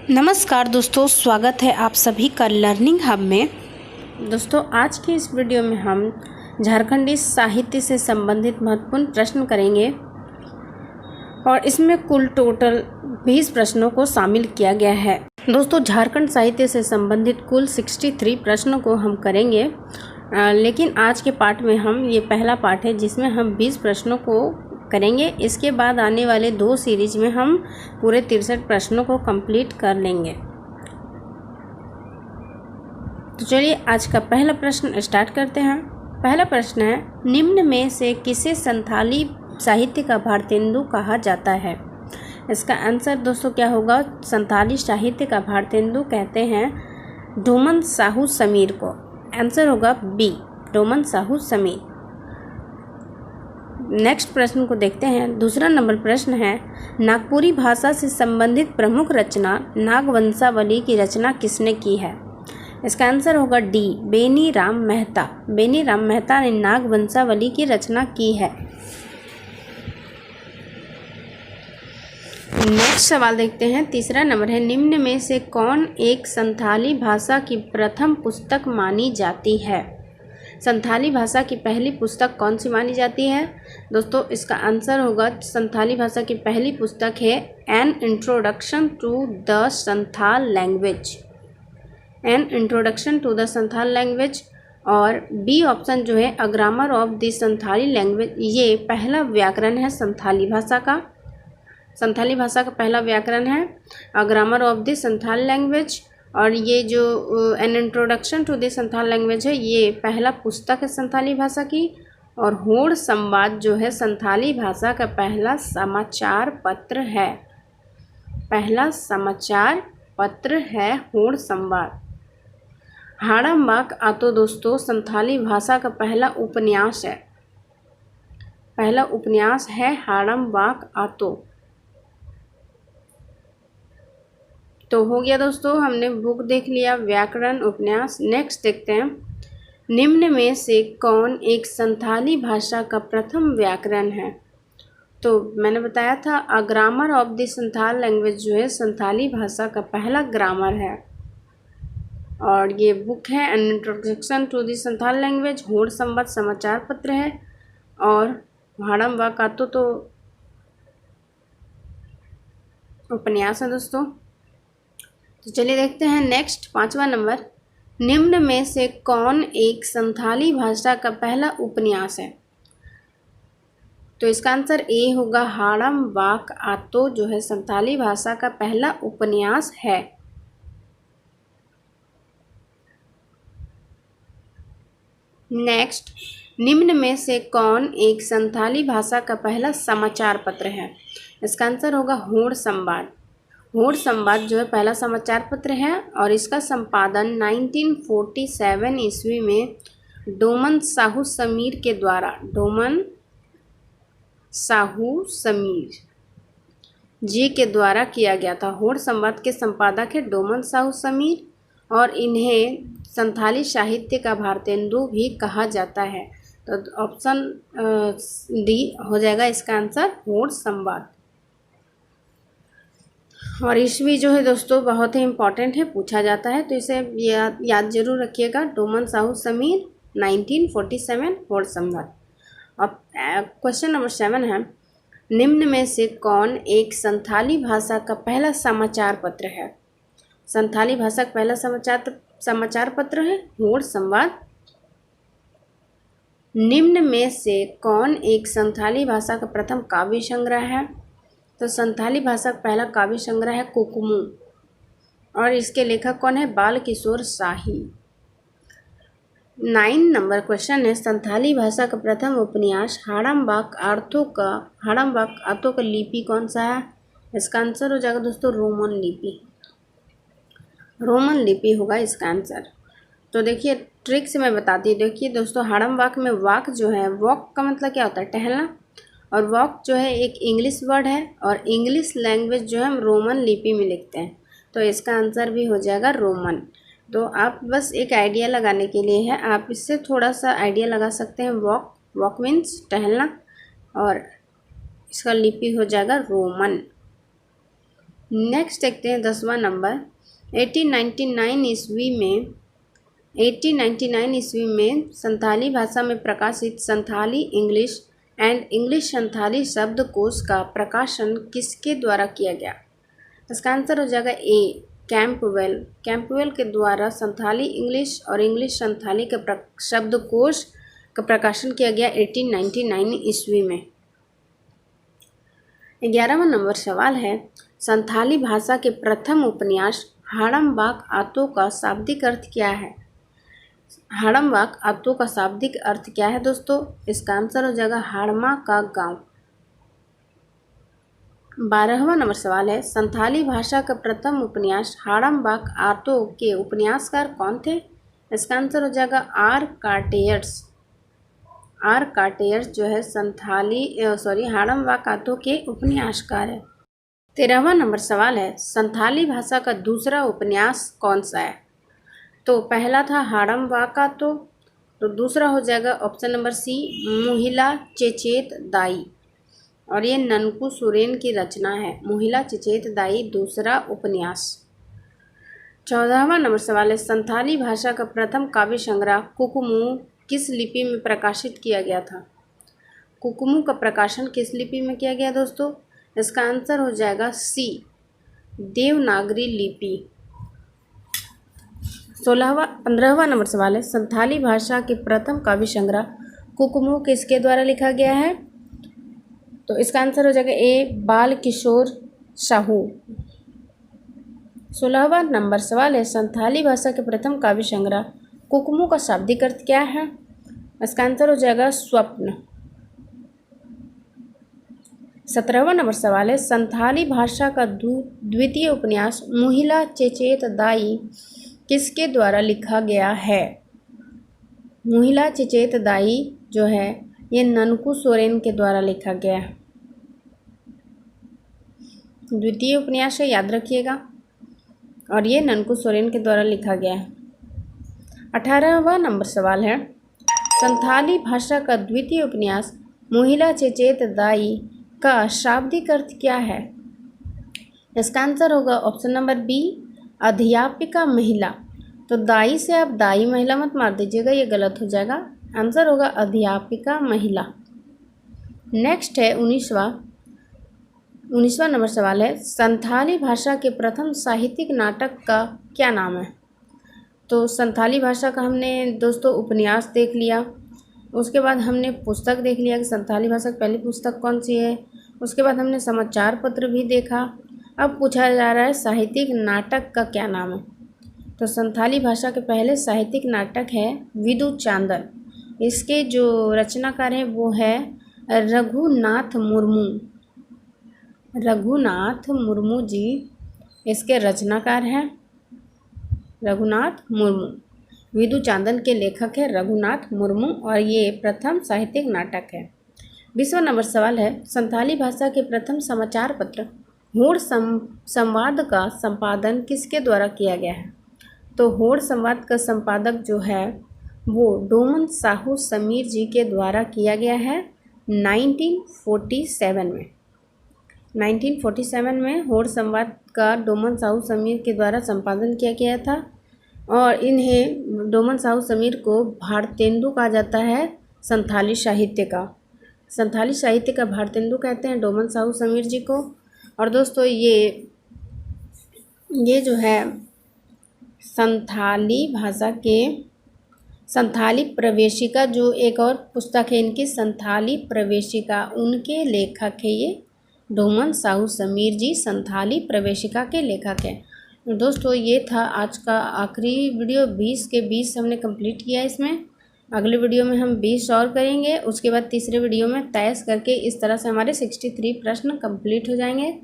नमस्कार दोस्तों, स्वागत है आप सभी का लर्निंग हब में। दोस्तों, आज की इस वीडियो में हम झारखंडी साहित्य से संबंधित महत्वपूर्ण प्रश्न करेंगे और इसमें कुल टोटल 20 प्रश्नों को शामिल किया गया है। दोस्तों, झारखंड साहित्य से संबंधित कुल 63 प्रश्नों को हम करेंगे, लेकिन आज के पार्ट में हम ये पहला पार्ट है जिसमें हम 20 प्रश्नों को करेंगे। इसके बाद आने वाले 2 सीरीज में हम पूरे 63 प्रश्नों को कंप्लीट कर लेंगे। तो चलिए आज का पहला प्रश्न स्टार्ट करते हैं। पहला प्रश्न है, निम्न में से किसे संथाली साहित्य का भारतेंदु कहा जाता है? इसका आंसर दोस्तों क्या होगा? संथाली साहित्य का भारतेंदु कहते हैं डोमन साहू समीर को। आंसर होगा बी, डोमन साहू समीर। नेक्स्ट प्रश्न को देखते हैं। दूसरा नंबर प्रश्न है, नागपुरी भाषा से संबंधित प्रमुख रचना नागवंशावली की रचना किसने की है? इसका आंसर होगा डी, बेनी राम मेहता। बेनी राम मेहता ने नागवंशावली की रचना की है। नेक्स्ट सवाल देखते हैं। तीसरा नंबर है, निम्न में से कौन एक संथाली भाषा की प्रथम पुस्तक मानी जाती है? संथाली भाषा की पहली पुस्तक कौन सी मानी जाती है? दोस्तों, इसका आंसर होगा संथाली भाषा की पहली पुस्तक है an introduction to the Santhal language. An introduction to the Santhal language. और बी ऑप्शन जो है a grammar of the Santhali language, ये पहला व्याकरण है संथाली भाषा का। संथाली भाषा का पहला व्याकरण है a grammar of the Santhal language. और ये जो an introduction to the Santhal language है, ये पहला पुस्तक है संथाली भाषा की। और होड़ संवाद जो है संथाली भाषा का पहला समाचार पत्र है। पहला समाचार पत्र है होड़ संवाद। हाड़म्बाक आतो दोस्तों संथाली भाषा का पहला उपन्यास है। पहला उपन्यास है हाड़म्बाक आतो। तो हो गया दोस्तों, हमने बुक देख लिया, व्याकरण, उपन्यास। नेक्स्ट देखते हैं, निम्न में से कौन एक संथाली भाषा का प्रथम व्याकरण है? तो मैंने बताया था अ grammar of the Santhal language जो है संथाली भाषा का पहला ग्रामर है। और ये बुक है an introduction to the Santhal language. Hor Samvad समाचार पत्र है। और हाड़म्बाक आतो तो उपन्यास है दोस्तों। तो चलिए देखते हैं नेक्स्ट, 5वां नंबर, निम्न में से कौन एक संथाली भाषा का पहला उपन्यास है? तो इसका आंसर ए होगा, हाड़म्बाक आतो जो है संथाली भाषा का पहला उपन्यास है। नेक्स्ट, निम्न में से कौन एक संथाली भाषा का पहला समाचार पत्र है? इसका आंसर होगा होड़ संवाद। होड़ संवाद जो है पहला समाचार पत्र है और इसका संपादन 1947 ईस्वी में डोमन साहू समीर के द्वारा, डोमन साहू समीर जी के द्वारा किया गया था। होड़ संवाद के संपादक है डोमन साहू समीर और इन्हें संथाली साहित्य का भारतेंदु भी कहा जाता है। तो ऑप्शन डी हो जाएगा इसका आंसर, होड़ संवाद। और ईस्वी जो है दोस्तों बहुत ही इम्पॉर्टेंट है, पूछा जाता है, तो इसे याद जरूर रखिएगा। डोमन साहू समीर 1947 होड़ संवाद। अब क्वेश्चन नंबर 7 है, निम्न में से कौन एक संथाली भाषा का पहला समाचार पत्र है? संथाली भाषा का पहला समाचार पत्र है होड़ संवाद। निम्न में से कौन एक संथाली भाषा का प्रथम काव्य संग्रह है? तो संथाली भाषा का पहला काव्य संग्रह है कुकुमू और इसके लेखक कौन है? बाल किशोर शाही। 9 नंबर क्वेश्चन है, संथाली भाषा का प्रथम उपन्यास हाड़म्बाक आतो का लिपि कौन सा है? इसका आंसर हो जाएगा दोस्तों रोमन लिपि। रोमन लिपि होगा इसका आंसर। तो देखिए ट्रिक से मैं बताती हूँ। देखिए दोस्तों, हाड़म्बाक में वाक जो है, वॉक का मतलब क्या होता है? टहलना। और वॉक जो है एक इंग्लिश वर्ड है और इंग्लिश लैंग्वेज जो है हम रोमन लिपि में लिखते हैं, तो इसका आंसर भी हो जाएगा रोमन। तो आप बस एक आइडिया लगाने के लिए है, आप इससे थोड़ा सा आइडिया लगा सकते हैं। वॉक मीन्स टहलना और इसका लिपि हो जाएगा रोमन। नेक्स्ट देखते हैं 10वां नंबर। 1899 ईस्वी में संथाली भाषा में प्रकाशित Santhali English and English Santhali शब्दकोश का प्रकाशन किसके द्वारा किया गया? इसका आंसर हो जाएगा ए, कैंपवेल के द्वारा संथाली इंग्लिश और इंग्लिश संथाली के शब्दकोश का प्रकाशन किया गया 1899 ईस्वी में। 11वां नंबर सवाल है, संथाली भाषा के प्रथम उपन्यास हाड़म्बाक आतो का शाब्दिक अर्थ क्या है? हाड़म्बाक आतो का शाब्दिक अर्थ क्या है दोस्तों? इसका आंसर हो जाएगा हाड़मा का गांव। 12वां नंबर सवाल है, संथाली भाषा का प्रथम उपन्यास हाड़म्बाक आतो के उपन्यासकार कौन थे? इसका आंसर हो जाएगा आर काटेयर्स जो है हाड़म्बाक आतो के उपन्यासकार है। 13वां नंबर सवाल है, संथाली भाषा का दूसरा उपन्यास कौन सा है? तो पहला था हाड़म्बाक आतो, तो दूसरा हो जाएगा ऑप्शन नंबर सी मुहिला चेचेत दाई, और ये ननकू सोरेन की रचना है। मुहिला चेचेत दाई दूसरा उपन्यास। 14वां नंबर सवाल है, संथाली भाषा का प्रथम काव्य संग्रह कुकुमू किस लिपि में प्रकाशित किया गया था? कुकुमू का प्रकाशन किस लिपि में किया गया दोस्तों? इसका आंसर हो जाएगा सी, देवनागरी लिपि। 15वां नंबर सवाल है, संथाली भाषा के प्रथम काव्य संग्रह कुकुमू किसके द्वारा लिखा गया है? तो इसका आंसर हो जाएगा ए, बाल किशोर साहू। 16वां नंबर सवाल है, संथाली भाषा के प्रथम काव्य संग्रह कुकुमू का शाब्दिक अर्थ क्या है? इसका आंसर हो जाएगा स्वप्न। 17वां नंबर सवाल है, संथाली भाषा का द्वितीय उपन्यास मुहिला चेचेत दाई किसके द्वारा लिखा गया है? मुहिला चेचेत दाई जो है ये ननकू सोरेन के द्वारा लिखा गया है। द्वितीय उपन्यास है, याद रखिएगा, और ये ननकू सोरेन के द्वारा लिखा गया है। 18वां नंबर सवाल है, संथाली भाषा का द्वितीय उपन्यास मुहिला चेचेत दाई का शाब्दिक अर्थ क्या है? इसका आंसर होगा ऑप्शन नंबर बी, अध्यापिका महिला। तो दाई से आप दाई महिला मत मार दीजिएगा, ये गलत हो जाएगा। आंसर होगा अध्यापिका महिला। नेक्स्ट है 19वां नंबर सवाल है, संथाली भाषा के प्रथम साहित्यिक नाटक का क्या नाम है? तो संथाली भाषा का हमने दोस्तों उपन्यास देख लिया, उसके बाद हमने पुस्तक देख लिया कि संथाली भाषा की पहली पुस्तक कौन सी है, उसके बाद हमने समाचार पत्र भी देखा। अब पूछा जा रहा है साहित्यिक नाटक का क्या नाम है? तो संथाली भाषा के पहले साहित्यिक नाटक है विदु चांदन। इसके जो रचनाकार हैं वो है रघुनाथ मुर्मू जी इसके रचनाकार हैं। रघुनाथ मुर्मू, विदु चांदन के लेखक है रघुनाथ मुर्मू, और ये प्रथम साहित्यिक नाटक है। 20वां नंबर सवाल है, संथाली भाषा के प्रथम समाचार पत्र होड़ संवाद का संपादन किसके द्वारा किया गया है? तो होड़ संवाद का संपादक जो है वो डोमन साहू समीर जी के द्वारा किया गया है 1947 में। 1947 में होड़ संवाद का डोमन साहू समीर के द्वारा संपादन किया गया था, और इन्हें डोमन साहू समीर को भारतेंदु कहा जाता है संथाली साहित्य का। संथाली साहित्य का भारतेंदु कहते हैं डोमन साहू समीर जी को। और दोस्तों ये जो है संथाली भाषा के संथाली प्रवेशिका जो एक और पुस्तक है इनकी, संथाली प्रवेशिका, उनके लेखक है ये डोमन साहू समीर जी, संथाली प्रवेशिका के लेखक हैं। दोस्तों ये था आज का आखिरी वीडियो, 20 के 20 हमने कंप्लीट किया इसमें। अगले वीडियो में हम 20 और करेंगे, उसके बाद तीसरे वीडियो में 23 करके इस तरह से हमारे 63 प्रश्न कंप्लीट हो जाएंगे।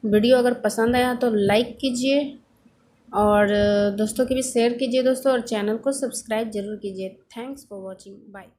वीडियो अगर पसंद आया तो लाइक कीजिए और दोस्तों के भी शेयर कीजिए दोस्तों, और चैनल को सब्सक्राइब जरूर कीजिए। Thanks for watching, bye.